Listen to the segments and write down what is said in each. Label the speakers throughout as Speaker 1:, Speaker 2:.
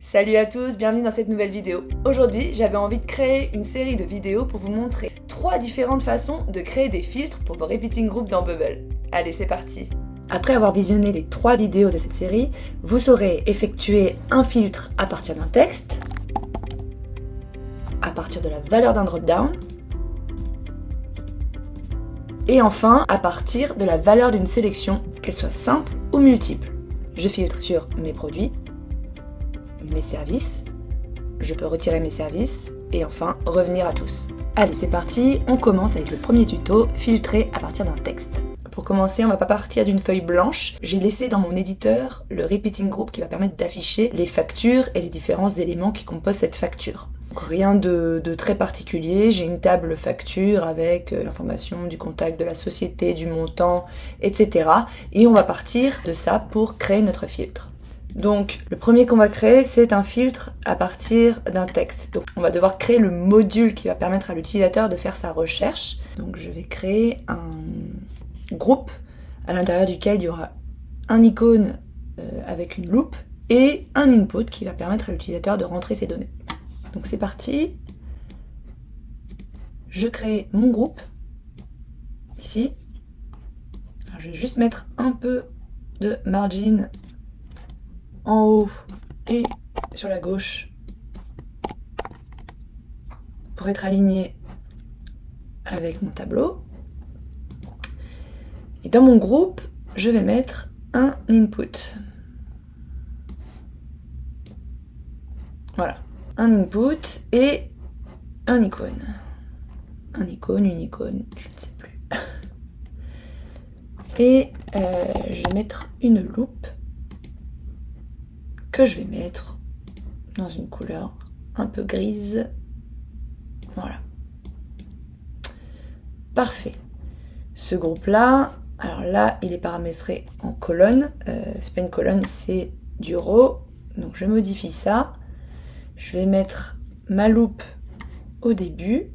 Speaker 1: Salut à tous, bienvenue dans cette nouvelle vidéo. Aujourd'hui, j'avais envie de créer une série de vidéos pour vous montrer 3 différentes façons de créer des filtres pour vos repeating groups dans Bubble. Allez, c'est parti. Après avoir visionné les 3 vidéos de cette série, vous saurez effectuer un filtre à partir d'un texte, à partir de la valeur d'un drop-down, et enfin à partir de la valeur d'une sélection, qu'elle soit simple ou multiple. Je filtre sur mes produits, mes services, je peux retirer mes services, et enfin revenir à tous. Allez, c'est parti, on commence avec le premier tuto, filtrer à partir d'un texte. Pour commencer, on va pas partir d'une feuille blanche. J'ai laissé dans mon éditeur le repeating group qui va permettre d'afficher les factures et les différents éléments qui composent cette facture. Donc rien de très particulier, j'ai une table facture avec l'information du contact de la société, du montant, etc. Et on va partir de ça pour créer notre filtre. Donc le premier qu'on va créer, c'est un filtre à partir d'un texte. Donc on va devoir créer le module qui va permettre à l'utilisateur de faire sa recherche. Donc je vais créer un groupe à l'intérieur duquel il y aura un icône avec une loupe et un input qui va permettre à l'utilisateur de rentrer ses données. Donc c'est parti. Je crée mon groupe ici. Alors, je vais juste mettre un peu de margin en haut et sur la gauche pour être aligné avec mon tableau. Et dans mon groupe, je vais mettre un input. Voilà, un input et un icône. Un icône, une icône, je ne sais plus. Et je vais mettre une loupe que je vais mettre dans une couleur un peu grise. Voilà. Parfait. Ce groupe-là, alors là, il est paramétré en colonne. C'est pas une colonne, c'est du row. Donc je modifie ça. Je vais mettre ma loupe au début,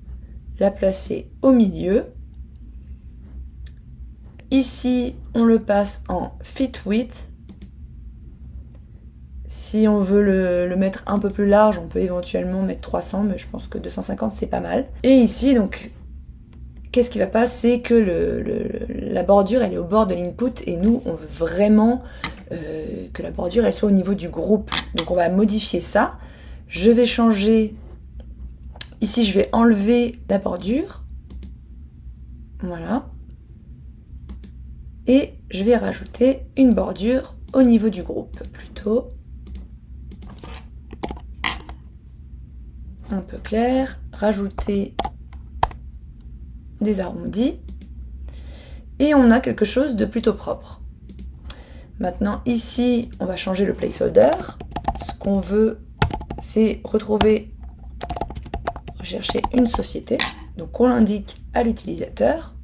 Speaker 1: la placer au milieu. Ici, on le passe en fit width. Si on veut le mettre un peu plus large, on peut éventuellement mettre 300, mais je pense que 250 c'est pas mal. Et ici, donc, qu'est-ce qui va pas, c'est que la bordure, elle est au bord de l'input, et nous, on veut vraiment que la bordure, elle soit au niveau du groupe. Donc on va modifier ça. Je vais changer, ici je vais enlever la bordure, voilà, et je vais rajouter une bordure au niveau du groupe, plutôt un peu clair, rajouter des arrondis, et on a quelque chose de plutôt propre. Maintenant ici, on va changer le placeholder, ce qu'on veut c'est rechercher une société, donc on l'indique à l'utilisateur,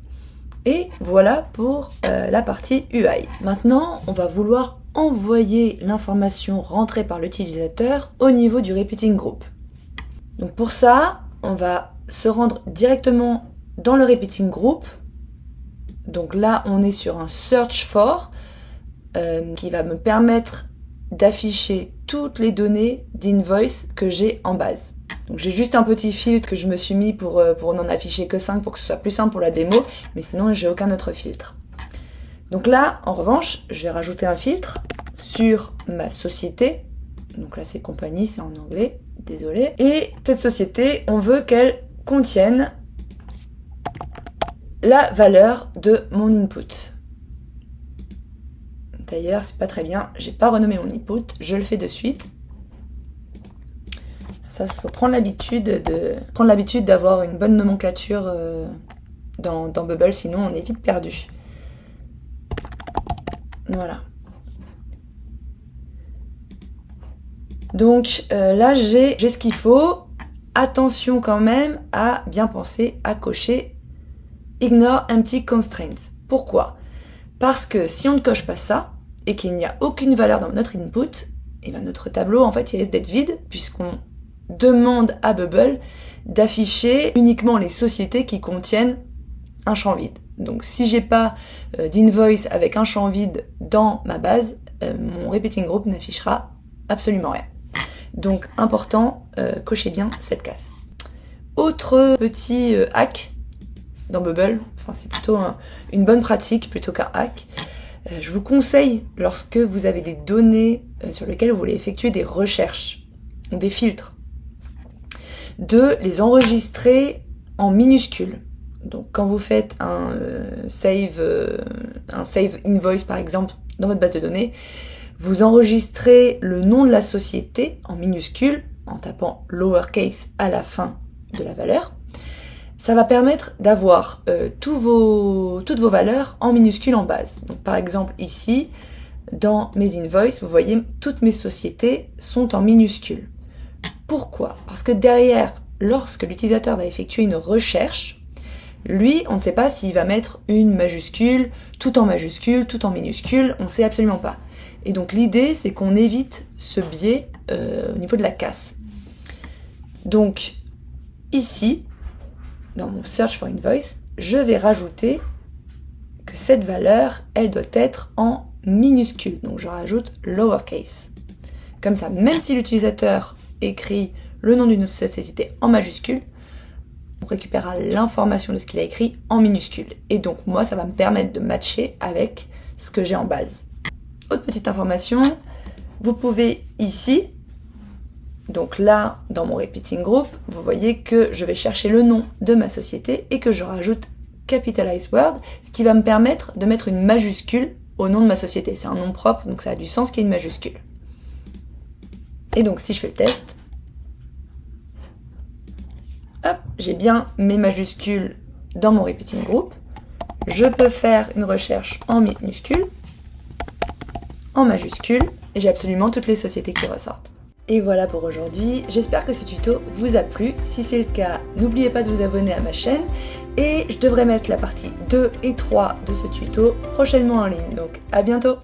Speaker 1: et voilà pour la partie UI. Maintenant, on va vouloir envoyer l'information rentrée par l'utilisateur au niveau du repeating group. Donc pour ça, on va se rendre directement dans le repeating group. Donc là, on est sur un search for qui va me permettre d'afficher toutes les données d'invoice que j'ai en base. Donc j'ai juste un petit filtre que je me suis mis pour n'en afficher que 5 pour que ce soit plus simple pour la démo, mais sinon j'ai aucun autre filtre. Donc là, en revanche, je vais rajouter un filtre sur ma société. Donc là c'est compagnie, c'est en anglais, désolé. Et cette société, on veut qu'elle contienne la valeur de mon input. D'ailleurs, c'est pas très bien, j'ai pas renommé mon input, je le fais de suite. Ça, il faut prendre l'habitude d'avoir une bonne nomenclature dans Bubble, sinon on est vite perdu. Voilà. Donc là, j'ai ce qu'il faut. Attention quand même à bien penser à cocher Ignore Empty Constraints. Pourquoi ? Parce que si on ne coche pas ça, et qu'il n'y a aucune valeur dans notre input, et bien notre tableau, en fait, il risque d'être vide, puisqu'on demande à Bubble d'afficher uniquement les sociétés qui contiennent un champ vide. Donc si j'ai pas d'invoice avec un champ vide dans ma base, mon repeating group n'affichera absolument rien. Donc important, cochez bien cette case. Autre petit hack dans Bubble, enfin c'est plutôt une bonne pratique plutôt qu'un hack. Je vous conseille, lorsque vous avez des données sur lesquelles vous voulez effectuer des recherches, des filtres, de les enregistrer en minuscules. Donc quand vous faites un save invoice par exemple dans votre base de données, vous enregistrez le nom de la société en minuscules en tapant lowercase à la fin de la valeur. Ça va permettre d'avoir toutes vos valeurs en minuscules en base. Donc par exemple ici, dans mes invoices, vous voyez, toutes mes sociétés sont en minuscules. Pourquoi ? Parce que derrière, lorsque l'utilisateur va effectuer une recherche, lui, on ne sait pas s'il va mettre une majuscule, tout en minuscule, on ne sait absolument pas. Et donc l'idée, c'est qu'on évite ce biais au niveau de la casse. Donc ici, dans mon Search for Invoice, je vais rajouter que cette valeur, elle doit être en minuscule. Donc je rajoute lowercase. Comme ça, même si l'utilisateur écrit le nom d'une société en majuscule, on récupérera l'information de ce qu'il a écrit en minuscule. Et donc moi, ça va me permettre de matcher avec ce que j'ai en base. Autre petite information, vous pouvez ici, donc là, dans mon repeating group, vous voyez que je vais chercher le nom de ma société et que je rajoute capitalized word, ce qui va me permettre de mettre une majuscule au nom de ma société. C'est un nom propre, donc ça a du sens qu'il y ait une majuscule. Et donc si je fais le test, hop, j'ai bien mes majuscules dans mon repeating group. Je peux faire une recherche en minuscule, en majuscule, et j'ai absolument toutes les sociétés qui ressortent. Et voilà pour aujourd'hui, j'espère que ce tuto vous a plu. Si c'est le cas, n'oubliez pas de vous abonner à ma chaîne et je devrais mettre la partie 2 et 3 de ce tuto prochainement en ligne. Donc à bientôt!